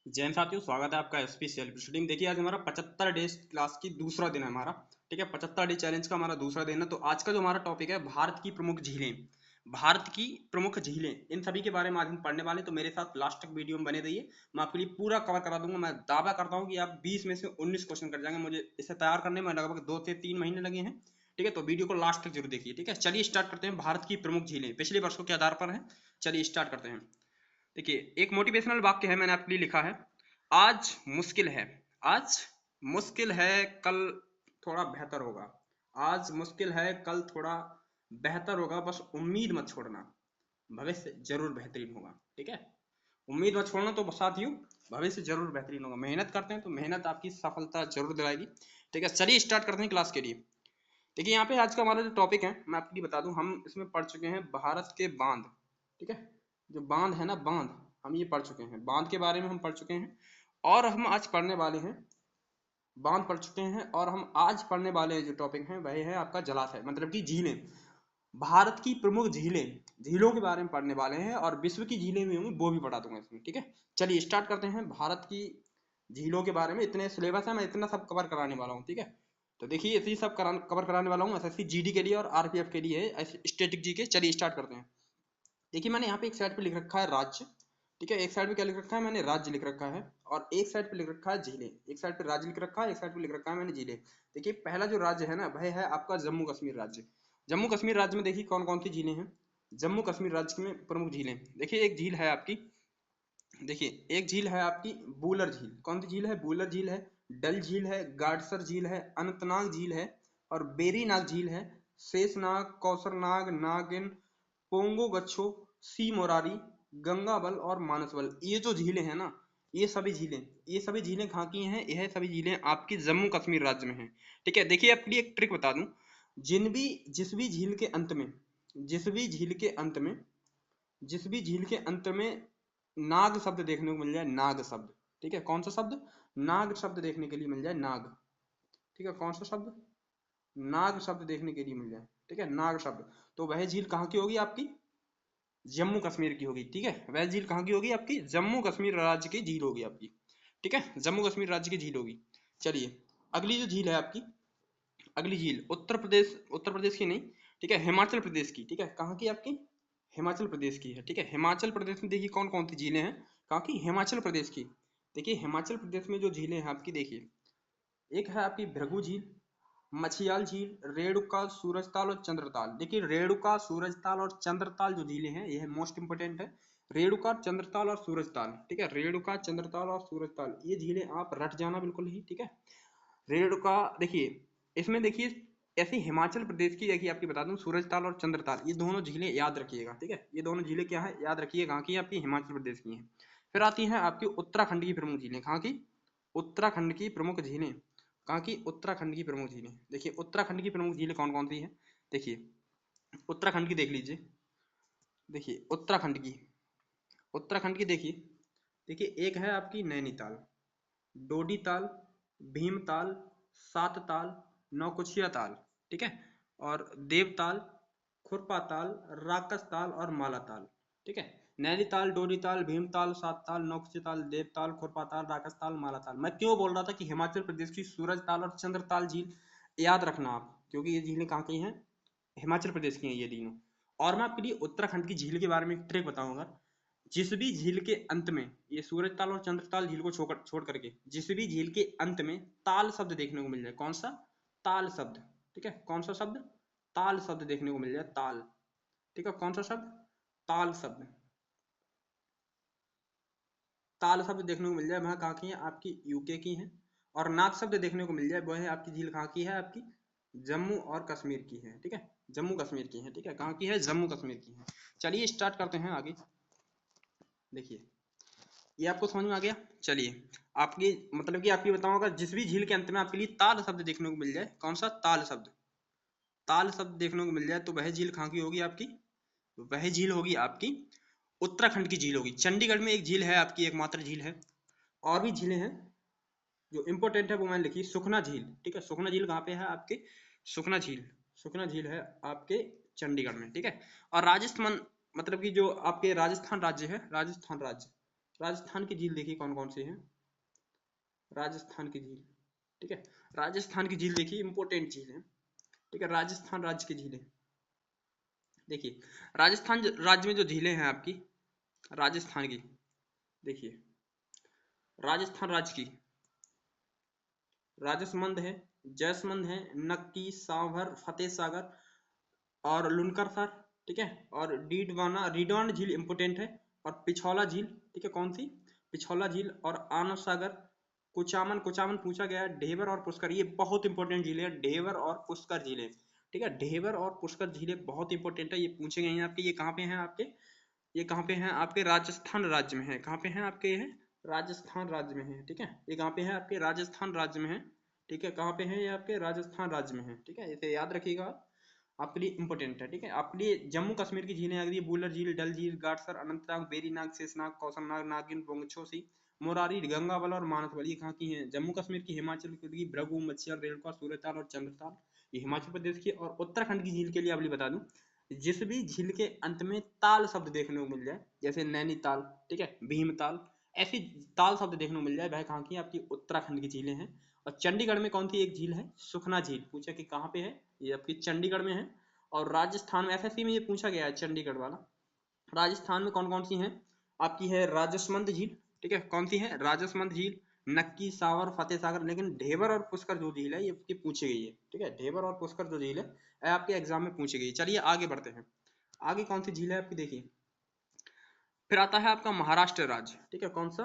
जैन साथियों, स्वागत है आपका एसपी सेल्फ स्टडी में। देखिए, आज हमारा 75 डेज क्लास की दूसरा दिन है हमारा। ठीक है, 75 डे चैलेंज का हमारा दूसरा दिन है। तो आज का जो हमारा टॉपिक है, भारत की प्रमुख झीलें। भारत की प्रमुख झीलें, इन सभी के बारे में आज हम पढ़ने वाले हैं। तो मेरे साथ लास्ट तक वीडियो में बने रहिए, मैं आपके लिए पूरा कवर करा दूंगा। मैं दावा करता हूँ कि आप 20 में से 19 क्वेश्चन कर जाएंगे। मुझे इसे तैयार करने में लगभग 2 से 3 महीने लगे हैं। ठीक है, तो वीडियो को लास्ट तक जरूर देखिए। ठीक है, चलिए स्टार्ट करते हैं। भारत की प्रमुख झीलें पिछले वर्षों के आधार पर है। चलिए स्टार्ट करते हैं। देखिए, एक मोटिवेशनल वाक्य है, मैंने आपके लिए लिखा है, आज मुश्किल है, आज मुश्किल है, कल थोड़ा बेहतर होगा। आज मुश्किल है, कल थोड़ा बेहतर होगा, बस उम्मीद मत छोड़ना, भविष्य जरूर बेहतरीन होगा। ठीक है, उम्मीद मत छोड़ना। तो साथियों, भविष्य जरूर बेहतरीन होगा। मेहनत करते हैं तो मेहनत आपकी सफलता जरूर दिलाएगी। ठीक है, चलिए स्टार्ट करते हैं क्लास के लिए। देखिए, यहाँ पे आज का हमारा जो टॉपिक है, मैं आपको बता दूं, हम इसमें पढ़ चुके हैं भारत के बांध। ठीक है, जो बांध है ना, बांध, हम ये पढ़ चुके हैं, बांध के बारे में हम पढ़ चुके हैं। और हम आज पढ़ने वाले हैं, बांध पढ़ चुके हैं, और हम आज पढ़ने वाले जो टॉपिक है वह है आपका जलाशय, मतलब कि झीलें। भारत की प्रमुख झीलें, झीलों के बारे में पढ़ने वाले हैं, और विश्व की झीलें भी होंगी वो भी पढ़ा दूंगा इसमें। ठीक है, चलिए स्टार्ट करते हैं। भारत की झीलों के बारे में इतने सिलेबस है, मैं इतना सब कवर कराने वाला हूँ। ठीक है, तो देखिए, इसी सब कवर कराने वाला हूँ, एसएससी जीडी के लिए और आरपीएफ के लिए, स्टैटिक जी के। चलिए स्टार्ट करते हैं। देखिए, मैंने यहाँ पे एक साइड पे लिख रखा है राज्य। ठीक है, एक साइड पे क्या लिख रखा है, मैंने राज्य लिख रखा है, और एक साइड पे लिख रखा है झीलें। एक साइड पे राज्य लिख रखा है, एक साइड पे लिख रखा है मैंने झीलें। देखिए, पहला जो राज्य है ना, वह है आपका जम्मू कश्मीर राज्य। जम्मू कश्मीर राज्य में देखिए कौन कौन सी झीलें हैं। जम्मू कश्मीर राज्य में प्रमुख झीलें, देखिए एक झील है आपकी, देखिए एक झील है आपकी बूलर झील। कौन सी झील है? बूलर झील है, डल झील है, गाडसर झील है, अनंतनाग झील है, और बेरीनाग झील है, शेषनाग, कौसरनाग, नागिन, पोंगो गच्छो, सी मोरारी, गंगाबल और मानसबल। ये जो झीलें हैं ना, ये सभी झीलें कहाँ की हैं? यह सभी झीलें आपकी जम्मू कश्मीर राज्य में हैं। ठीक है, देखिए आपके लिए एक ट्रिक बता दूं, जिस भी झील के अंत में, जिस भी झील के अंत में, जिस भी झील के अंत में नाग शब्द देखने को मिल जाए, नाग शब्द। ठीक है, कौन सा शब्द? नाग शब्द देखने के लिए मिल जाए, नाग। ठीक है, कौन सा शब्द? नाग शब्द देखने के लिए मिल जाए। ठीक है, नाग शब्द, तो वह झील कहाँ की होगी? आपकी जम्मू कश्मीर की होगी। ठीक है, वह झील कहाँ की होगी? आपकी जम्मू कश्मीर राज्य की झील होगी आपकी। ठीक है, जम्मू कश्मीर राज्य की झील होगी। चलिए, अगली जो झील है आपकी, अगली झील उत्तर प्रदेश की नहीं, ठीक है, हिमाचल प्रदेश की। ठीक है, कहाँ की? आपकी हिमाचल प्रदेश की है। ठीक है, हिमाचल प्रदेश में देखिए कौन कौन सी झीलें हैं। कहाँ की? हिमाचल प्रदेश की। देखिए, हिमाचल प्रदेश में जो झीलें हैं आपकी, देखिए एक है आपकी भृगु झील, मछियाल झील, रेणुका, सूरजताल और चंद्रताल। देखिए, रेणुका, सूरजताल और चंद्रताल जो झीलें हैं, यह मोस्ट इंपोर्टेंट है। रेणुका, चंद्रताल और सूरजताल। ठीक है, रेणुका, चंद्रताल और सूरजताल, ये झीलें आप रट जाना बिल्कुल ही। ठीक है, रेणुका, देखिए इसमें देखिए ऐसे हिमाचल प्रदेश की, देखिए आपकी बता दूं, सूरजताल और चंद्रताल, ये दोनों झीलें याद रखिएगा। ठीक है, ये दोनों झीलें क्या है, याद रखिए, कहाँ की? आपकी हिमाचल प्रदेश की हैं। फिर आती हैं आपकी उत्तराखंड की प्रमुख झीलें। कहाँ की? उत्तराखंड की प्रमुख झीलें। कहाँ की? उत्तराखंड की प्रमुख झीलें। देखिए, उत्तराखंड की प्रमुख झीलें कौन कौन सी हैं? देखिए, उत्तराखंड की देख लीजिए। देखिए उत्तराखंड की देखिए, देखिए एक है आपकी नैनीताल, डोडी ताल, भीमताल, सात ताल, नौकुचिया ताल। ठीक है, और देवताल, खुरपा ताल, राकस ताल और माला ताल। ठीक है, नैनीताल, डोडी ताल, भीमताल, सात ताल, नौकुचिया ताल, देवताल, खुरपा ताल, राकस ताल, माला ताल। मैं क्यों बोल रहा था कि हिमाचल प्रदेश की सूरज ताल और चंद्रताल झील याद रखना आप, क्योंकि ये झीलें कहाँ की हैं? हिमाचल प्रदेश की हैं ये तीनों। और मैं आपके लिए उत्तराखंड की झील के बारे में एक ट्रिक बताऊंगा। जिस भी झील के अंत में, ये सूरजताल और चंद्रताल झील को छोड़ करके, जिस भी झील के अंत में ताल शब्द देखने को मिल जाए, कौन सा? ताल शब्द। ठीक है, कौन सा शब्द? ताल शब्द देखने को मिल जाए, ताल। ठीक है, कौन सा शब्द? ताल शब्द। ताल शब्द देखने को मिल जाए, वहां कहाँ की है? आपकी यूके की है। और नाग शब्द देखने को मिल जाए, वह है आपकी झील कहाँ की है? आपकी जम्मू और कश्मीर की है। ठीक है, जम्मू कश्मीर की है। ठीक है, कहाँ की है? जम्मू कश्मीर की है। चलिए स्टार्ट करते हैं आगे। देखिए, ये आपको समझ में आ गया। चलिए, आपकी मतलब कि आपकी बताऊंगा, जिस भी झील के अंत में आपके लिए ताल शब्द देखने को मिल जाए, कौन सा? ताल शब्द। ताल शब्द देखने को मिल जाए, तो वह झील कहाँ की होगी? आपकी वह झील होगी आपकी उत्तराखंड की झील होगी। चंडीगढ़ में एक झील है आपकी, एकमात्र झील है। और भी झीलें हैं जो इंपॉर्टेंट है, वो मैंने लिखी। सुखना झील। ठीक है, सुखना झील कहाँ पे है? आपके सुखना झील, सुखना झील है आपके चंडीगढ़ में। ठीक है, और राजस्थान, मतलब कि जो आपके राजस्थान राज्य है, राजस्थान राज्य, राजस्थान की झील देखिए कौन कौन सी है। राजस्थान की झील, ठीक है, राजस्थान की झील देखिए इंपोर्टेंट झील है, ठीक है, राजस्थान राज्य की झीलें देखिए। राजस्थान राज्य में जो झीलें हैं आपकी राजस्थान की, देखिए राजस्थान राज्य की राजसमंद है, जैसमंद है, नक्की, सांभर, फतेह सागर और लुनकर सर, ठीक है, और रीडवाना झील इंपोर्टेंट है, और पिछौला झील, ठीक है, कौन सी, पिछौला झील, और आनंद सागर, कुचामन, कुचामन पूछा गया है, ढेबर और पुष्कर, ये बहुत इंपॉर्टेंट झीलें हैं, ढेबर और पुष्कर झीलें, ठीक है, ढेबर और पुष्कर झीलें बहुत इंपॉर्टेंट है, ये पूछे गए हैं आपके। ये कहाँ पे हैं आपके, ये कहाँ पे हैं आपके, राजस्थान राज्य में है। कहाँ पे हैं आपके, ये है राजस्थान राज्य में है, ठीक है, ये कहाँ पे है आपके राजस्थान राज्य में है, ठीक है, कहाँ पे है ये आपके राजस्थान राज्य में है, ठीक है, इसे याद रखिएगा, आपके लिए इंपॉर्टेंट है, ठीक है। आपके लिए जम्मू कश्मीर की झीलें आ गई, बुलर झील, डल झील, गाडसर, अनंतनाग, वेरीनाग, शेषनाग, कौशलनाग, नागिन, पोंगछोसी, मोरारी, गंगाबल और मानसबल, ये कहाँ की हैं, जम्मू कश्मीर की, हिमाचल की भृगु, मच्छर, रेणुका, सूर्यताल और चंद्रताल, ये हिमाचल प्रदेश की। और उत्तराखंड की झील के लिए अभी बता दूं, जिस भी झील के अंत में ताल शब्द देखने को मिल जाए, जैसे नैनीताल, ठीक है, भीमताल, ऐसी ताल शब्द देखने को मिल जाए, वह कहाँ की आपकी उत्तराखंड की झीलें हैं। और चंडीगढ़ में कौन सी एक झील है, सुखना झील, पूछा कि कहाँ पे है, ये आपकी चंडीगढ़ में है। और राजस्थान में एसएससी में ये पूछा गया है चंडीगढ़ वाला, राजस्थान में कौन कौन सी हैं आपकी, है राजसमंद झील, ठीक है, कौन सी है, राजसमंद झील, नक्की, सावर, फतेह सागर, लेकिन ढेबर और पुष्कर जो झील है ये आपकी पूछी गई है, ठीक है, ढेबर और पुष्कर जो झील है आपके एग्जाम में पूछी गई। चलिए आगे बढ़ते हैं, आगे कौन सी झील है आपकी, देखिए फिर आता है आपका महाराष्ट्र राज्य, ठीक है, कौन सा,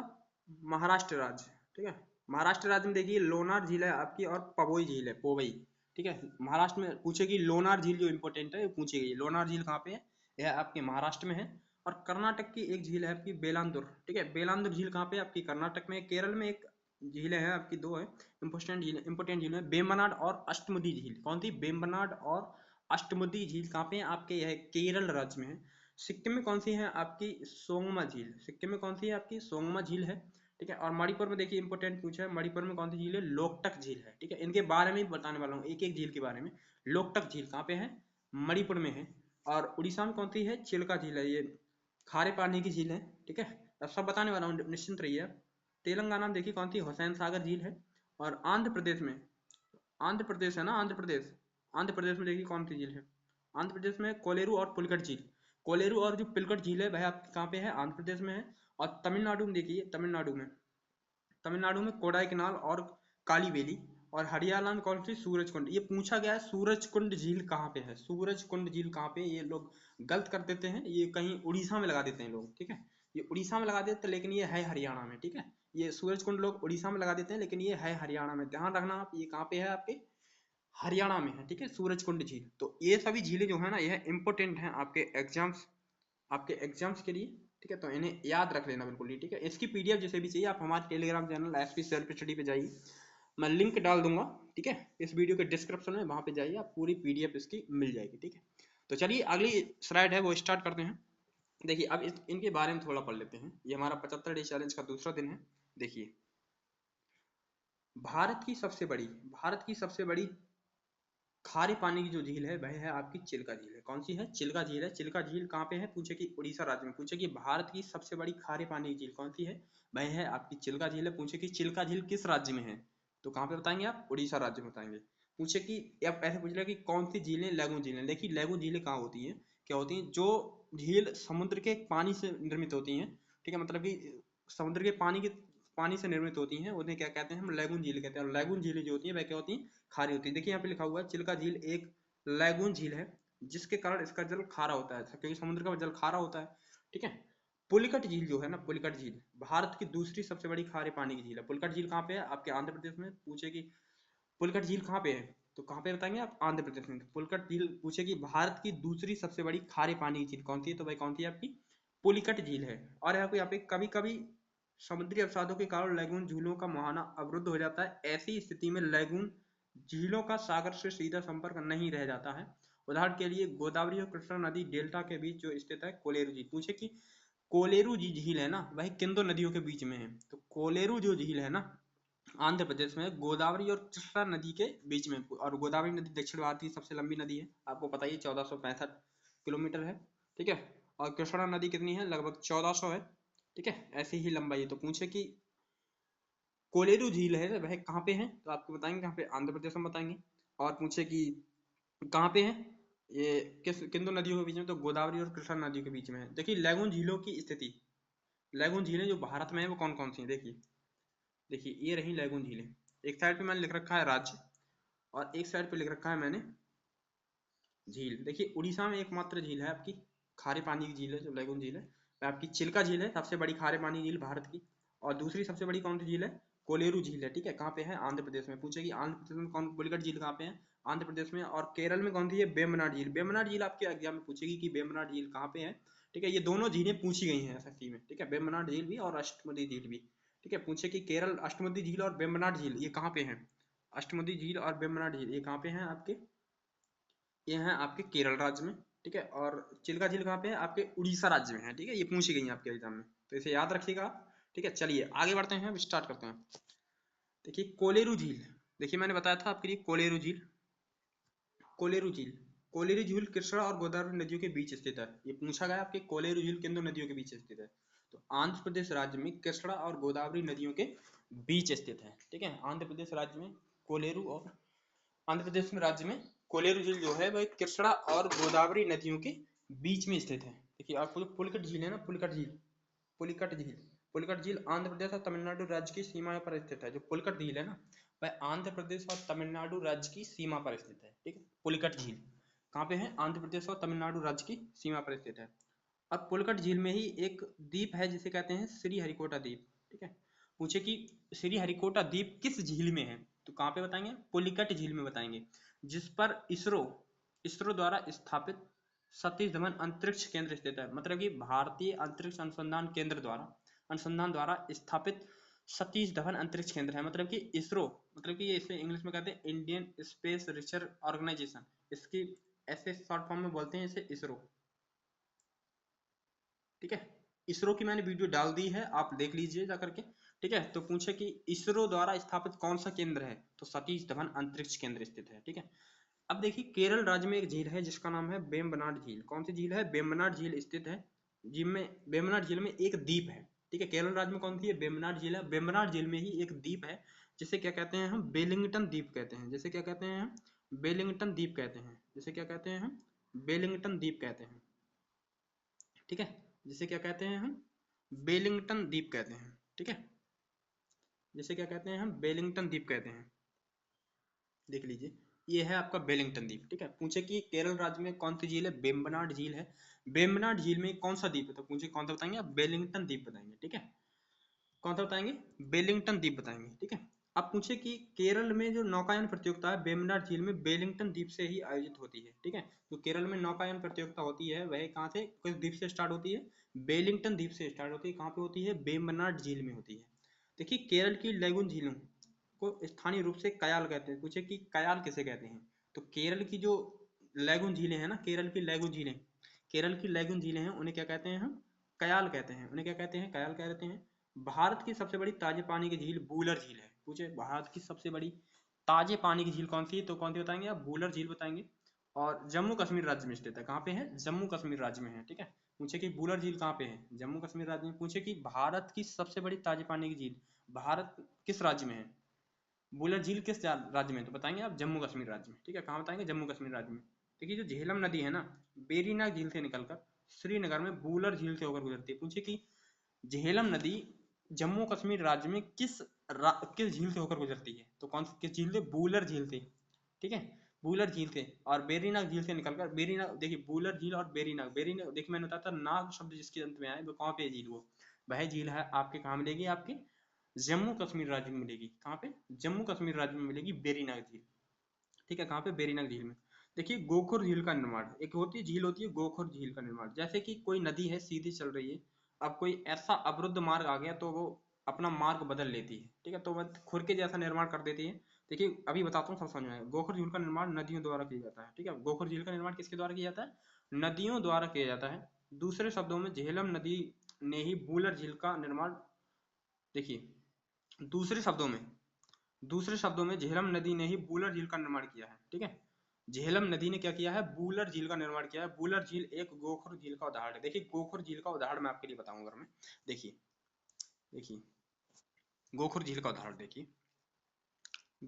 महाराष्ट्र राज्य, ठीक है, महाराष्ट्र राज्य में देखिए लोनार झील है आपकी, और पवई झील है, पोवई, ठीक है, महाराष्ट्र में पूछेगी लोनार झील जो इंपॉर्टेंट है पूछी गई। लोनार झील कहाँ पे है, यह आपके महाराष्ट्र में है। और कर्नाटक की एक झील है आपकी बेलांदुर, ठीक है, बेलांदुर झील कहाँ पे है आपकी, कर्नाटक में। केरल में एक झीलें हैं आपकी, दो है इंपोर्टेंट झील है, बेम्बनाड और अष्टमुदी झील, कौन सी, बेम्बनाड और अष्टमुदी झील कहाँ पे है आपके, यह केरल राज्य में है। सिक्किम में कौन सी है आपकी, सोंगमा झील, सिक्किम में कौन सी है आपकी, सोंगमा झील है, ठीक है। और मणिपुर में देखिए इंपोर्टेंट पूछा है, मणिपुर में कौन सी झील है, लोकटक झील है, ठीक है, इनके बारे में बताने वाला हूँ एक एक झील के बारे में। लोकटक झील कहाँ पे है, मणिपुर में है। और उड़ीसा में कौन सी है, चिल्का झील है, ये खारे पानी की झील है, ठीक है, अब सब बताने वाला हूँ, निश्चिंत रहिए आप। तेलंगाना में देखिए कौन सी, हुसैन सागर झील है। और आंध्र प्रदेश में, आंध्र प्रदेश है ना, आंध्र प्रदेश, आंध्र प्रदेश में देखिए कौन सी झील है, आंध्र प्रदेश में कोलेरू और पुलिकट झील, कोलेरू और जो पिलकट झील है वह आपके कहाँ पे है, आंध्र प्रदेश में है। और तमिलनाडु में देखिए, तमिलनाडु में कोडाई कैनाल और कालीवेली। और हरियाणा में कौन सी, सूरजकुंड, ये पूछा गया है सूरजकुंड झील कहाँ पे है, सूरजकुंड झील कहाँ पे, ये लोग गलत कर देते हैं, ये कहीं उड़ीसा में लगा देते हैं लोग, ठीक है, ये उड़ीसा में लगा देते हैं लेकिन ये है हरियाणा में, ठीक है, ये सूरजकुंड लोग उड़ीसा में लगा देते हैं लेकिन ये है हरियाणा में, ध्यान रखना आप, ये कहाँ पे है आपके हरियाणा में है, ठीक है, सूरजकुंड झील। तो ये सभी झीलें जो है ना यह इंपॉर्टेंट हैं आपके एग्जाम्स के लिए, ठीक है, तो इन्हें याद रख लेना बिल्कुल ही, ठीक है। इसकी पीडीएफ जैसे भी चाहिए आप हमारे Telegram channel SP self study पे जाइए, मैं लिंक डाल दूंगा, ठीक है, इस वीडियो के डिस्क्रिप्शन में, वहां पे जाइए आप पूरी पीडीएफ इसकी मिल जाएगी, ठीक है। तो चलिए अगली स्लाइड है वो स्टार्ट करते हैं। देखिए अब इनके बारे में थोड़ा पढ़ लेते हैं। ये हमारा 75 डे चैलेंज का दूसरा दिन है। देखिए भारत की सबसे बड़ी खारे पानी की जो झील है वह है आपकी चिल्का झील है। कौन सी है, चिल्का झील है। चिल्का झील कहाँ पे है, पूछे कि उड़ीसा राज्य में। पूछे कि भारत की सबसे बड़ी खारे पानी की झील कौन सी है, वह है आपकी चिल्का झील है। पूछे कि चिल्का झील किस राज्य में है, तो कहाँ पे बताएंगे आप, उड़ीसा राज्य में बताएंगे। पूछे कि अब ऐसे पूछ लिया कि कौन सी झीलें लघु झीलें। देखिए लघु झीलें कहाँ होती हैं, क्या होती हैं, जो झील समुद्र के पानी से निर्मित होती हैं, ठीक है, मतलब कि समुद्र के पानी से निर्मित होती हैं, उन्हें क्या कहते हैं, हम लैगून झील कहते हैं। और लैगून झीलें जो होती हैं वह क्या होती हैं, खारी होती है। देखिए यहाँ पे लिखा हुआ है चिल्का झील एक लैगून झील है जिसके कारण इसका जल खारा होता है, क्योंकि समुद्र का जल खारा होता है, ठीक है। पुलिकट झील जो है ना, पुलिकट झील भारत की दूसरी सबसे बड़ी खारे पानी की झील है। पुलिकट झील कहाँ पे है, आपके आंध्र प्रदेश में। पूछे कि पुलिकट झील कहाँ पे है, तो कहाँ पे बताएंगे आप, आंध्र प्रदेश में। पुलिकट झील पूछे कि भारत की दूसरी सबसे बड़ी खारे पानी की झील कौन सी है, तो भाई कौन सी है आपकी, पुलिकट झील है। और यहाँ पे कभी कभी समुद्री अवसादों के कारण लैगून झीलों का मुहाना अवरुद्ध हो जाता है। ऐसी स्थिति में लैगून झीलों का सागर से सीधा संपर्क नहीं रह जाता है। उदाहरण के लिए गोदावरी और कृष्णा नदी डेल्टा के बीच जो स्थित है कोलेरू झील। पूछे कि कोलेरू झील है ना वह किन दो नदियों के बीच में है, तो कोलेरू जो झील है ना आंध्र प्रदेश में गोदावरी और कृष्णा नदी के बीच में। और गोदावरी नदी दक्षिण भारत की सबसे लंबी नदी है, आपको पता ही 1465 किलोमीटर है, ठीक है। और कृष्णा नदी कितनी है, लगभग 1400 है, ठीक है, ऐसे ही लंबाई है। तो पूछे कि कोलेरू झील है वह कहाँ पे है, तो आपको बताएंगे कहाँ पे, आंध्र प्रदेश में बताएंगे। और पूछे कि कहाँ पे है, ये किन दो नदियों के बीच में, तो गोदावरी और कृष्णा नदियों के बीच में है। देखिए लैगून झीलों की स्थिति, लैगून झीलें जो भारत में है वो कौन कौन सी हैं, देखिए देखिए ये रही लैगून झीलें। एक साइड पे मैंने लिख रखा है राज्य, और एक साइड पे लिख रखा है मैंने झील। देखिए उड़ीसा में एकमात्र झील है आपकी खारे पानी की झील है जो लैगून झील है, वह आपकी चिल्का झील है, सबसे बड़ी खारे पानी झील भारत की। और दूसरी सबसे बड़ी कौन सी झील है, कोलेरू झील है। ठीक है, कहाँ पे है, आंध्र प्रदेश में। पूछे कि आंध्र प्रदेश में कौन, पुलिकट झील कहाँ पे है, आंध्र प्रदेश में। और केरल में कौन सी है, वेम्बनाड झील। वेम्बनाड झील आपके एग्जाम में पूछेगी कि वेम्बनाड झील कहाँ पे है। ठीक है, ये दोनों झीलें पूछी गई हैं एसएससी में। ठीक है, वेम्बनाड झील भी और अष्टमुदी झील भी। ठीक है, पूछे कि केरल अष्टमुदी झील और वेम्बनाड झील ये कहाँ पे है, अष्टमुदी झील और वेम्बनाड झील ये कहाँ पे हैं आपके, ये हैं आपके केरल राज्य में। ठीक है, और चिल्का झील कहाँ पे है, आपके उड़ीसा राज्य में है। ठीक है, ये पूछी गई है आपके एग्जाम में, तो इसे याद रखिएगा आप। ठीक है, चलिए आगे बढ़ते हैं, अब स्टार्ट करते हैं। देखिए कोलेरू झील, देखिए मैंने बताया था आपके लिए कोलेरू झील, कोलेरू झील, कोलेरू झील कृष्णा और गोदावरी नदियों के बीच स्थित है। ये पूछा गया आपके कोलेरू झील किन दो नदियों के बीच स्थित है, तो आंध्र प्रदेश राज्य में कृष्णा और गोदावरी नदियों के बीच स्थित है। ठीक है, आंध्र प्रदेश राज्य में कोलेरू, और आंध्र प्रदेश में राज्य में कोलेरू झील जो है वह कृष्णा और गोदावरी नदियों के बीच में स्थित है। देखिए आपको जो पुलिकट झील है ना, पुलिकट झील, पुलिकट झील, पुलिकट झील आंध्र प्रदेश और तमिलनाडु राज्य की सीमा पर स्थित है। जो पुलिकट झील है ना, वह आंध्र प्रदेश और तमिलनाडु राज्य की सीमा पर स्थित है। ठीक है, पुलिकट झील कहाँ पे है, आंध्र प्रदेश और तमिलनाडु राज्य की सीमा पर स्थित है। अब पुलिकट झील में ही एक द्वीप है जिसे कहते हैं श्री हरिकोटा द्वीप। ठीक है, पूछे कि श्री हरिकोटा द्वीप किस झील में है, तो कहाँ पे बताएंगे, पुलिकट झील में बताएंगे, जिस पर इसरो इसरो द्वारा स्थापित सतीश धवन अंतरिक्ष केंद्र स्थित है। मतलब कि भारतीय अंतरिक्ष अनुसंधान द्वारा स्थापित सतीश धवन अंतरिक्ष केंद्र है। मतलब कि इसरो, मतलब कि ये इसे इंग्लिश में कहते हैं इंडियन स्पेस रिसर्च ऑर्गेनाइजेशन, इसकी ऐसे शॉर्ट फॉर्म में बोलते हैं इसे इसरो। ठीक है, इसरो की मैंने वीडियो डाल दी है, आप देख लीजिए जा करके। ठीक है, तो पूछे कि इसरो द्वारा स्थापित कौन सा केंद्र है, तो सतीश धवन अंतरिक्ष केंद्र स्थित है। ठीक है, अब देखिए केरल राज्य में एक झील है जिसका नाम है वेम्बनाड झील। कौन सी झील है, वेम्बनाड झील स्थित है, जिसमें वेम्बनाड झील में एक द्वीप है। ठीक है, केरल राज्य में कौन सी है, वेम्बनाड झील है। वेम्बनाड झील में ही एक द्वीप है जिसे क्या कहते हैं हम, बेलिंगटन द्वीप कहते हैं। जैसे क्या कहते हैं हम, बेलिंगटन द्वीप कहते हैं। जिसे क्या कहते हैं हम, बेलिंगटन द्वीप कहते हैं। ठीक है, जिसे क्या कहते हैं हम, बेलिंगटन द्वीप कहते हैं। ठीक है, जिसे क्या कहते हैं हम, बेलिंगटन द्वीप कहते हैं। देख लीजिए, ये है आपका बेलिंगटन द्वीप। ठीक है, पूछे कि केरल राज्य में कौन सी झील है, वेम्बनाड झील है। वेम्बनाड झील में कौन सा द्वीप है, तो पूछे कौन सा बताएंगे आप, बेलिंगटन द्वीप बताएंगे। ठीक है, कौन सा बताएंगे, बेलिंगटन द्वीप बताएंगे। ठीक है, अब पूछे कि केरल में जो नौकायन प्रतियोगिता है वेम्बनाड झील में बेलिंगटन द्वीप से ही आयोजित होती है। ठीक है, तो केरल में नौकायन प्रतियोगिता होती है वह कहाँ से, किस द्वीप से स्टार्ट होती है, बेलिंगटन द्वीप से स्टार्ट होती है। कहाँ पे होती है, वेम्बनाड झील में होती है। देखिए केरल की लैगून झीलों को स्थानीय रूप से कयाल कहते हैं। पूछे कि कयाल किसे कहते हैं, तो केरल की जो लैगून झीलें हैं ना, केरल की लैगून झीलें, केरल की लैगून झीलें हैं उन्हें क्या कहते हैं हम, कयाल कहते हैं। उन्हें क्या कहते हैं, कयाल कहते हैं। भारत की सबसे बड़ी ताजे पानी की झील बूलर झील है। पूछे भारत की सबसे बड़ी ताजे पानी की झील कौन सी है, तो कौन सी बताएंगे आप, बूलर झील बताएंगे। और जम्मू कश्मीर राज्य में स्थित है। कहाँ पे है, जम्मू कश्मीर राज्य में है। ठीक है, पूछे कि बूलर झील कहाँ पे है, जम्मू कश्मीर राज्य में। पूछे कि भारत की सबसे बड़ी ताजे पानी की झील भारत किस राज्य में है, बूलर झील किस राज्य में, तो बताएंगे आप जम्मू कश्मीर राज्य में। ठीक है, कहाँ बताएंगे, जम्मू कश्मीर राज्य में। देखिए जो झेलम नदी है ना, बेरीनाग झील से निकलकर श्रीनगर में बूलर झील से होकर गुजरती है। पूछे कि झेलम नदी जम्मू कश्मीर राज्य में किस झील से होकर गुजरती है, तो कौन किस झील से, बूलर झील से। ठीक है, बूलर झील से। और बेरीनाग झील से निकलकर, बेरीनाग देखिए बूलर झील और बेरीनाग, बेरीनाग देखिए मैंने बताया था नाग शब्द जिसके अंत में आए वो कहाँ पे झील, वो वह झील है आपके कहाँ मिलेगी, आपके जम्मू कश्मीर राज्य में मिलेगी। कहाँ पे, जम्मू कश्मीर राज्य में मिलेगी बेरीनाग झील। ठीक है, कहाँ पे, बेरीनाग झील में। देखिए गोखुर झील का निर्माण, एक होती झील होती है गोखुर झील का निर्माण। जैसे कि कोई नदी है सीधी चल रही है, अब कोई ऐसा अवरुद्ध मार्ग आ गया तो वो अपना मार्ग बदल लेती है। ठीक है, तो वह खुर के जैसा निर्माण कर देती है। देखिए अभी बताता हूँ, सब समझ में आएगा। गोखुर झील का निर्माण नदियों द्वारा किया जाता है। ठीक है, गोखुर झील का निर्माण किसके द्वारा किया जाता है, नदियों द्वारा किया जाता है। दूसरे शब्दों में झेलम नदी ने ही बूलर झील का निर्माण, देखिए दूसरे शब्दों में, दूसरे शब्दों में झेलम नदी ने ही बूलर झील का निर्माण किया है। ठीक है, झेलम नदी ने क्या किया है, बूलर झील का निर्माण किया है। बूलर झील एक गोखुर झील का उदाहरण है। देखिए गोखुर झील का उदाहरण मैं आपके लिए बताऊंगा मैं, देखिए देखिए गोखुर झील का उदाहरण देखिए,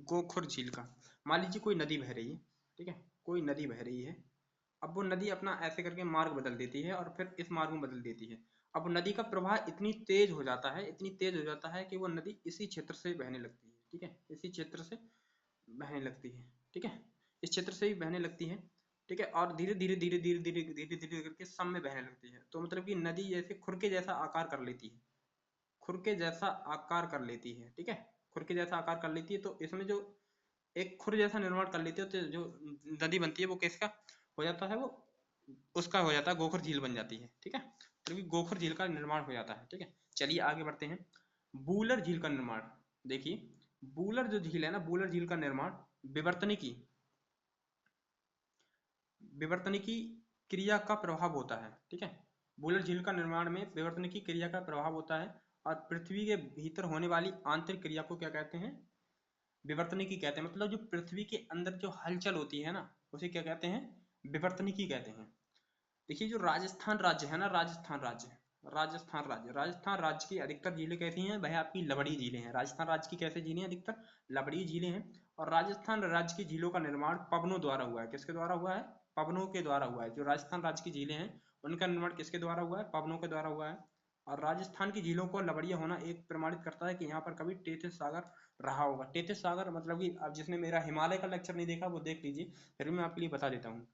गोखुर झील का, मान लीजिए कोई नदी बह रही है, ठीक है, कोई नदी बह रही है। अब वो नदी अपना ऐसे करके मार्ग बदल देती है और फिर इस मार्ग में बदल देती है। अब नदी का प्रवाह इतनी तेज हो जाता है, इतनी तेज हो जाता है कि वो नदी इसी क्षेत्र से बहने लगती है, ठीक है, इसी क्षेत्र से बहने लगती है, ठीक है, इस क्षेत्र से भी बहने लगती है, ठीक है, और धीरे धीरे धीरे धीरे धीरे धीरे धीरे करके सब में बहने लगती है। तो मतलब कि नदी जैसे खुर के जैसा आकार कर लेती है, खुर के जैसा आकार कर लेती है, ठीक है, खुर के जैसा आकार कर लेती है। तो इसमें जो एक खुर जैसा निर्माण कर लेती है, तो जो नदी बनती है वो किसका हो जाता है, वो उसका हो जाता है, गोखुर झील बन जाती है, ठीक है, तो गोखुर झील का निर्माण हो जाता है, ठीक है। चलिए आगे बढ़ते हैं। बूलर झील का निर्माण देखिए, बूलर जो झील है ना, बूलर झील का निर्माण विवर्तनिकी विवर्तनिकी क्रिया का प्रभाव होता है, ठीक है। बूलर झील का निर्माण में विवर्तनिकी क्रिया का प्रभाव होता है और पृथ्वी के भीतर होने वाली आंतरिक क्रिया को क्या कहते हैं, विवर्तनिकी कहते हैं। मतलब जो पृथ्वी के अंदर जो हलचल होती है ना, उसे क्या कहते हैं, विवर्तनिकी कहते हैं। देखिए जो राजस्थान राज्य है ना, राजस्थान राज्य की अधिकतर झीलें कैसी हैं भाई, आपकी लवड़ी झीलें हैं। राजस्थान राज्य की कैसे झीलें हैं, अधिकतर लवड़ी झीलें हैं। और राजस्थान राज्य की झीलों का निर्माण पवनों द्वारा हुआ है। किसके द्वारा हुआ है, पवनों के द्वारा हुआ है। जो राजस्थान राज्य की झीलें हैं उनका निर्माण किसके द्वारा हुआ है, पवनों के द्वारा हुआ है। और राजस्थान की झीलों को लवड़िया होना एक प्रमाणित करता है कि यहाँ पर कभी टेथिस सागर रहा होगा। टेथिस सागर मतलब कि अब जिसने मेरा हिमालय का लेक्चर नहीं देखा वो देख लीजिए, फिर भी मैं आपके लिए बता देता हूँ।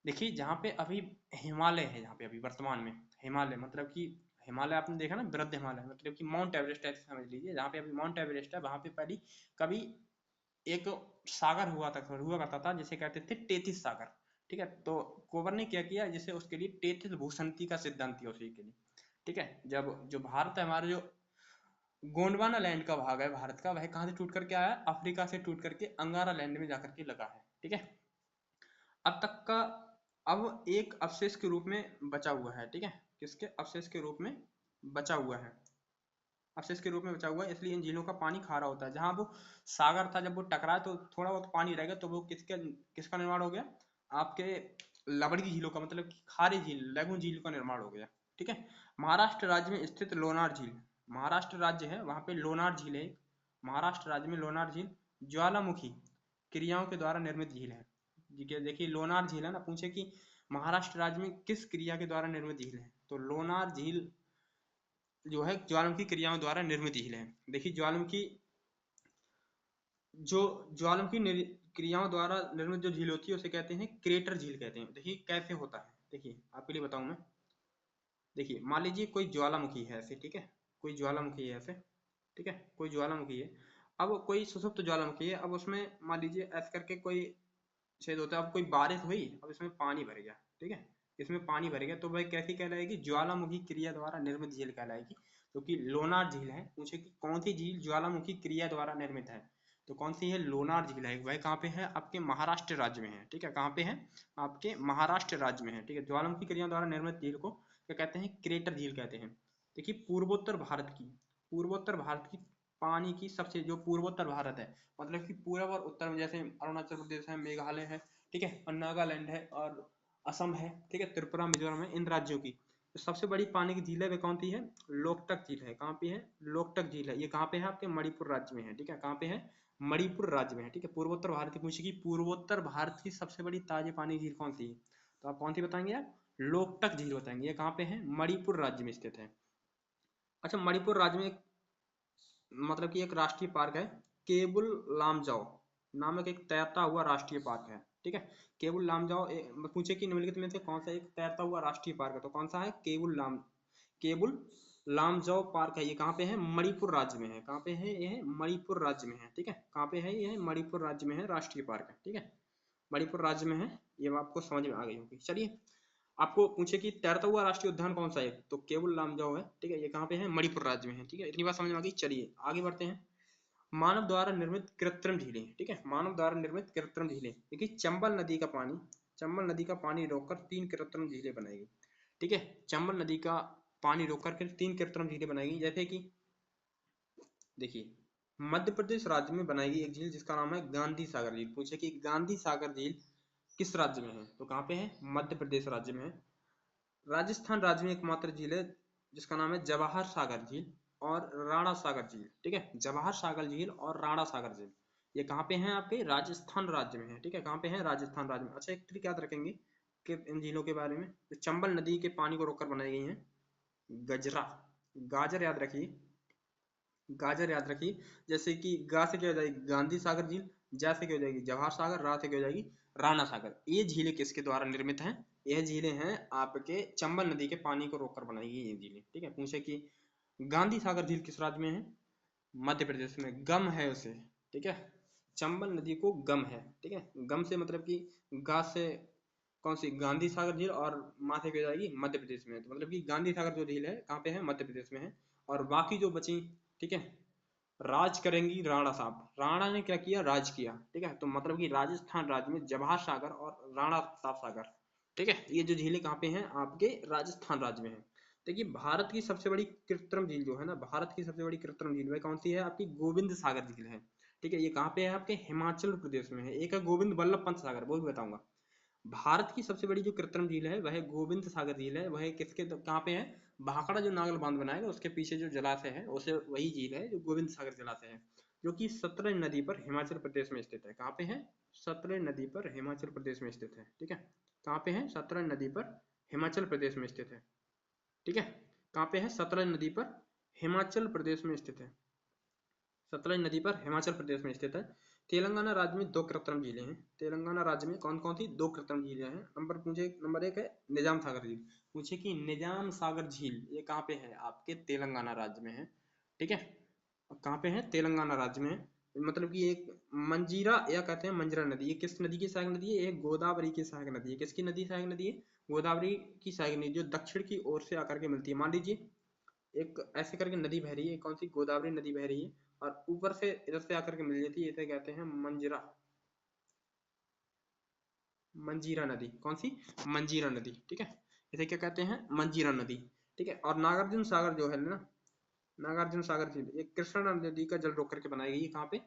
देखिए जहाँ पे अभी हिमालय है, जहाँ पे अभी वर्तमान में हिमालय, मतलब कि हिमालय आपने देखा ना, वृद्ध हिमालय, मतलब कि माउंट एवरेस्ट ऐसे समझ लीजिए। जहाँ पे अभी माउंट एवरेस्ट है वहाँ पे पहले कभी एक सागर हुआ करता था जिसे कहते थे टेथिस सागर, ठीक है। तो कोवर ने क्या किया, जिसे उसके लिए टेथिस भूसंति का सिद्धांत दिया उसी के लिए, ठीक है। जब जो भारत है हमारा, जो गोंडवाना लैंड का भाग है भारत का, वह कहाँ से टूट करके आया, अफ्रीका से टूट करके अंगारा लैंड में जाकर के लगा है, ठीक है। अब तक का अब एक अवशेष के रूप में बचा हुआ है, ठीक है, किसके अवशेष के रूप में बचा हुआ है, अवशेष के रूप में बचा हुआ है। इसलिए इन झीलों का पानी खारा होता है। जहां वो सागर था, जब वो टकराया तो थोड़ा बहुत पानी रह गया, तो वो किसका निर्माण हो गया, आपके लवड़ी झीलों का, मतलब कि खारी झील, लैगून झील का निर्माण हो गया, ठीक है। महाराष्ट्र राज्य में स्थित लोनार झील, महाराष्ट्र राज्य है वहां पे लोनार झील है। महाराष्ट्र राज्य में लोनार झील ज्वालामुखी क्रियाओं के द्वारा निर्मित झील है। देखिए लोनार झील है ना, पूछे कि महाराष्ट्र राज्य में किस क्रिया के द्वारा निर्मित झील है, तो लोनार झील जो है ज्वालामुखी क्रियाओं द्वारा निर्मित झील है। देखिए ज्वालामुखी क्रियाओं द्वारा निर्मित जो झील होती है उसे कहते हैं क्रेटर झील कहते हैं। देखिए कैसे होता है, देखिए आपके लिए बताऊं मैं। देखिए मान लीजिए कोई ज्वालामुखी है ऐसे, ठीक है, कोई ज्वालामुखी है ऐसे, ठीक है, कोई ज्वालामुखी है। अब कोई सुसुप्त ज्वालामुखी है, अब उसमें मान लीजिए ऐसे करके कोई छेद होता है। अब कोई बारिश हुई, अब इसमें पानी भर गया, ठीक है, इसमें पानी भर गया, तो वह कैसी कहलाएगी, ज्वालामुखी क्रिया द्वारा निर्मित झील कहलाएगी। क्योंकि लोनार झील है, पूछे कि कौन सी झील ज्वालामुखी क्रिया द्वारा निर्मित है, तो कौन सी है, लोनार झील है। वह कहाँ पे है, आपके महाराष्ट्र राज्य में है, ठीक है, कहाँ पे है, आपके महाराष्ट्र राज्य में है, ठीक है। ज्वालामुखी क्रिया द्वारा निर्मित झील को क्या कहते हैं, क्रेटर झील कहते हैं। देखिए पूर्वोत्तर भारत की पानी की सबसे, जो पूर्वोत्तर भारत है, मतलब कि पूर्व और उत्तर में, जैसे अरुणाचल प्रदेश है, मेघालय है, ठीक है, और नागालैंड है और असम है, ठीक है, त्रिपुरा मिजोरम है, इन राज्यों की तो सबसे बड़ी पानी की झील है वह कौन सी है, लोकटक झील है। कहाँ पे है, लोकटक झील है। ये कहाँ पे है, आपके मणिपुर राज्य में है, ठीक है, कहाँ पे है, मणिपुर राज्य में है, ठीक है। पूर्वोत्तर भारत की पूछेगी, पूर्वोत्तर भारत की सबसे बड़ी ताजे पानी की झील कौन सी है, तो आप कौन सी बताएंगे यार, लोकटक झील बताएंगे। ये कहाँ पे है, मणिपुर राज्य में स्थित है। अच्छा मणिपुर राज्य में मतलब कि एक राष्ट्रीय पार्क है, केबुल लामजाओ नामक एक तैरता हुआ राष्ट्रीय पार्क है, ठीक है। केबुल लामजाओ पूछे कि निम्नलिखित में से कौन सा एक तैरता हुआ राष्ट्रीय पार्क है, तो कौन सा है, केबुल लामजाओ पार्क है। ये कहाँ पे है, मणिपुर राज्य में है। कहाँ पे है, ये है मणिपुर राज्य में है, ठीक है। कहाँ पे है, ये है मणिपुर राज्य में है, राष्ट्रीय पार्क है, ठीक है, मणिपुर राज्य में है। ये आपको समझ में आ गई होगी। चलिए आपको पूछे कि तैरता हुआ राष्ट्रीय उद्यान कौन सा है, तो केबुल लामजाओ है, ठीक है। ये कहाँ पे है, मणिपुर राज्य में है, ठीक है। इतनी बात समझ में आ गई। चलिए आगे बढ़ते हैं। मानव द्वारा निर्मित कृत्रिम झीलें, ठीक है, मानव द्वारा निर्मित कृत्रिम झीलें। देखिए चंबल नदी का पानी रोककर 3 कृत्रिम झीलें बनाई गई, ठीक है। चंबल नदी का पानी रोककर के 3 कृत्रिम झीलें बनाई गई। जैसे कि देखिए मध्य प्रदेश राज्य में बनाई गई एक झील जिसका नाम है गांधी सागर झील। पूछे कि गांधी सागर झील किस राज्य में है, तो कहाँ पे है, मध्य प्रदेश राज्य में है। राजस्थान राज्य में एकमात्र झील है जिसका नाम है जवाहर सागर झील। और राणा सागर झील, ठीक है, जवाहर सागर झील और राणा सागर झील, ये कहाँ पे हैं? आपके राजस्थान राज्य में है, ठीक है, कहाँ पे है? राजस्थान राज्य में। अच्छा, एक ट्रिक याद रखेंगे कि इन झीलों के बारे में, जो चंबल नदी के पानी को रोककर बनाई गई हैं। गजरा, गाजर याद रखिए, गाजर याद रखिए। जैसे कि गा से क्या हो जाएगी? गांधी सागर झील, जा से क्या हो जाएगी? जवाहर सागर, रा से क्या हो जाएगी? राणा सागर। ये झीलें किसके द्वारा निर्मित हैं? यह झीलें हैं आपके चंबल नदी के पानी को रोककर बनाई गई ये झीलें, ठीक है। पूछे कि गांधी सागर झील किस राज्य में है? मध्य प्रदेश में। गम है उसे, ठीक है, चंबल नदी को गम है, ठीक है। गम से मतलब कि गा से कौन सी? गांधी सागर झील, और माथे पे जाएगी मध्य प्रदेश में, तो मतलब कि गांधी सागर जो झील है कहाँ पे है? मध्य प्रदेश में है। और बाकी जो बची, ठीक है, राज करेंगी राणा साहब। राणा ने क्या किया? राज किया, ठीक है। तो मतलब कि राजस्थान राज्य में जवाहर सागर और राणा प्रताप सागर, ठीक है, ये जो झीलें कहाँ पे हैं? आपके राजस्थान राज्य में है। देखिए, भारत की सबसे बड़ी कृत्रिम झील जो है ना, भारत की सबसे बड़ी कृत्रिम झील वह कौन सी है? आपकी गोविंद सागर झील है, ठीक है। ये कहाँ पे है? आपके हिमाचल प्रदेश में है। एक है गोविंद बल्लभ पंत सागर, वो भी बताऊंगा। भारत की सबसे बड़ी जो कृत्रिम झील है वह गोविंद सागर झील है। वह किसके कहाँ पे है? भाखड़ा जो नागल बांध बनाएगा उसके पीछे जो जलाशय है उसे वही झील है जो गोविंद सागर जलाशय है, जो कि सतलज नदी पर हिमाचल प्रदेश में स्थित है। कहाँ पे है? सतलज नदी पर हिमाचल प्रदेश में स्थित है, ठीक है। कहाँ पे है? सतलज नदी पर हिमाचल प्रदेश में स्थित है, ठीक है। कहाँ पे है? सतलज नदी पर हिमाचल प्रदेश में स्थित है। सतलज नदी पर हिमाचल प्रदेश में स्थित है। तेलंगाना राज्य में दो कृत्रिम झीलें हैं। तेलंगाना राज्य में कौन कौन सी दो कृत्रिम झीलें हैं? नंबर एक है निजाम सागर झील। पूछे कि निजाम सागर झील ये कहाँ पे है? आपके तेलंगाना राज्य में है, ठीक है। कहाँ पे है? तेलंगाना राज्य में है। मतलब कि एक मंजीरा या कहते हैं मंजरा नदी, ये किस नदी की सहायक नदी है? ये गोदावरी की सहायक नदी है। किसकी नदी सहायक नदी है? गोदावरी की सहायक नदी, जो दक्षिण की ओर से आकर के मिलती है। मान लीजिए एक ऐसे करके नदी बह रही है, कौन सी? गोदावरी नदी बह रही है, और ऊपर से इधर से आकर के मिल जाती है, इसे कहते हैं मंजीरा, मंजीरा नदी। कौन सी? मंजीरा नदी, ठीक है। इसे क्या कहते हैं? मंजीरा नदी, ठीक है। और नागार्जुन सागर जो है ना, नागार्जुन सागर झील, ये कृष्णा नदी का जल रोक करके बनाई गई है। कहाँ पे?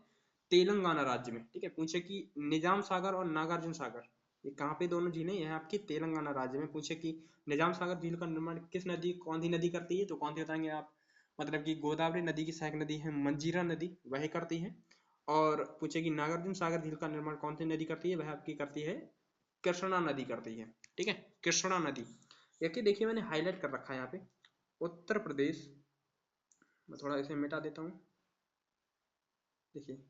तेलंगाना राज्य में, ठीक है। पूछे कि निजाम सागर और नागार्जुन सागर ये कहाँ पे दोनों झीलें? यह आपकी तेलंगाना राज्य में। पूछे कि निजाम सागर झील का निर्माण किस नदी, कौन सी नदी करती है? तो कौन सी बताएंगे आप? मतलब कि गोदावरी नदी की सहायक नदी है मंजीरा नदी, वह करती है। और पूछे कि नागार्जुन सागर झील का निर्माण कौन सी नदी करती है? वह आपकी करती है कृष्णा नदी करती है, ठीक है, कृष्णा नदी। देखिए मैंने हाईलाइट कर रखा है यहाँ पे उत्तर प्रदेश, मैं थोड़ा इसे मिटा देता हूँ। देखिए,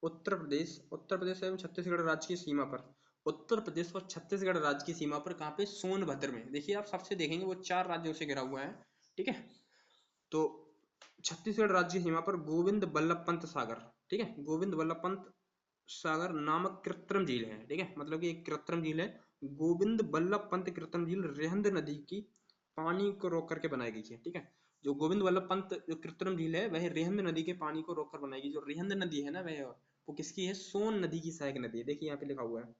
उत्तर प्रदेश एवं छत्तीसगढ़ राज्य की सीमा पर, उत्तर प्रदेश और छत्तीसगढ़ राज्य की सीमा पर, कहाँ पे? सोनभद्र में। देखिए आप सबसे देखेंगे वो 4 राज्यों से घिरा हुआ है, ठीक है। तो छत्तीसगढ़ राज्य की सीमा पर गोविंद बल्लभ पंत सागर, ठीक है, गोविंद बल्लभ पंत सागर नामक कृत्रिम झील है, ठीक है। मतलब कि एक कृत्रिम झील है, गोविंद बल्लभ पंत कृत्रिम झील रेहंद नदी की पानी को रोक करके बनाई गई है, ठीक है। जो गोविंद वल्लभ पंत जो कृत्रिम झील है वह रेहंद नदी के पानी को रोककर बनाई गई। जो रेहंद नदी है ना, वह वो किसकी है? सोन नदी की सहायक नदी है। देखिए यहाँ पे लिखा हुआ है।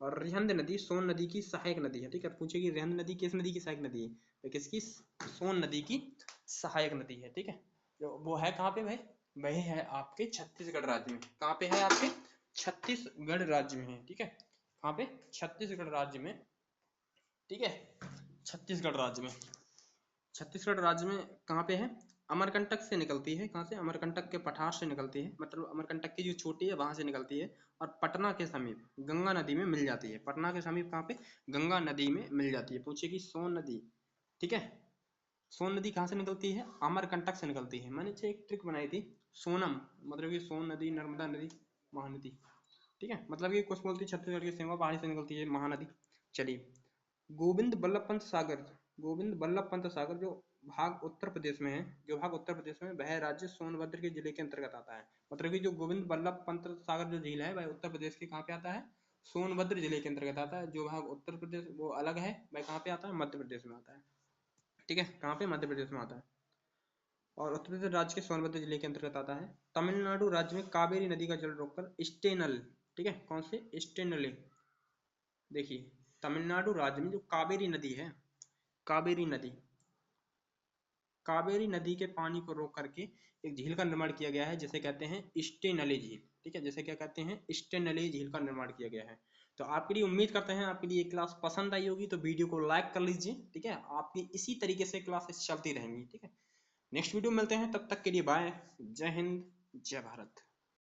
और रेहंद नदी सोन नदी की सहायक नदी है, ठीक है। पूछे कि रेहंद नदी किस नदी की सहायक नदी है? तो किसकी? सोन नदी की सहायक नदी है, ठीक है। जो वो है कहाँ पे भाई? वही है आपके छत्तीसगढ़ राज्य में। कहाँ पे है? आपके छत्तीसगढ़ राज्य में है, ठीक है। कहाँ पे? छत्तीसगढ़ राज्य में, ठीक है, छत्तीसगढ़ राज्य में। छत्तीसगढ़ राज्य में कहाँ पे है? अमरकंटक से निकलती है। कहाँ से? अमरकंटक के पठार से निकलती है, मतलब अमरकंटक की जो चोटी है वहां से निकलती है, और पटना के समीप गंगा नदी में मिल जाती है। पटना के समीप कहाँ पे? गंगा नदी में मिल जाती है। पूछे कि सोन नदी, ठीक है, सोन नदी कहाँ से निकलती है? अमरकंटक से निकलती है। मैंने एक ट्रिक बनाई थी, सोनम, मतलब कि सोन नदी, नर्मदा नदी, महानदी, ठीक है। मतलब कि कुछ बोलती छत्तीसगढ़ की सीमा पहाड़ी से निकलती है, महानदी। चलिए, गोविंद बल्लभ पंत सागर, गोविंद बल्लभ पंत सागर जो भाग उत्तर प्रदेश में है, जो भाग उत्तर प्रदेश में, वह राज्य सोनभद्र के जिले के अंतर्गत आता है। मतलब कि जो गोविंद बल्लभ पंत सागर जो झील है वह उत्तर प्रदेश के कहाँ पे आता है? सोनभद्र जिले के अंतर्गत आता है। जो भाग उत्तर प्रदेश वो अलग है, वह कहाँ पे आता है? मध्य प्रदेश में आता है, ठीक है। कहाँ पे? मध्य प्रदेश में आता है। और उत्तर प्रदेश राज्य के सोनभद्र जिले के अंतर्गत आता है। तमिलनाडु राज्य में कावेरी नदी का जल रोककर स्टेनल, ठीक है, कौन से? स्टेनले। देखिए, तमिलनाडु राज्य में जो कावेरी नदी है, कावेरी नदी, कावेरी नदी के पानी को रोक करके एक झील का निर्माण किया गया है, जिसे कहते हैं स्टेनले झील, ठीक है, जैसे क्या कहते हैं? स्टेनले झील का निर्माण किया गया है। तो आपके लिए उम्मीद करते हैं आपके लिए क्लास पसंद आई होगी, तो वीडियो को लाइक कर लीजिए, ठीक है। आपकी इसी तरीके से क्लासेस चलती रहेंगी, ठीक है। नेक्स्ट वीडियो में मिलते हैं, तब तक के लिए बाय। जय हिंद, जय भारत।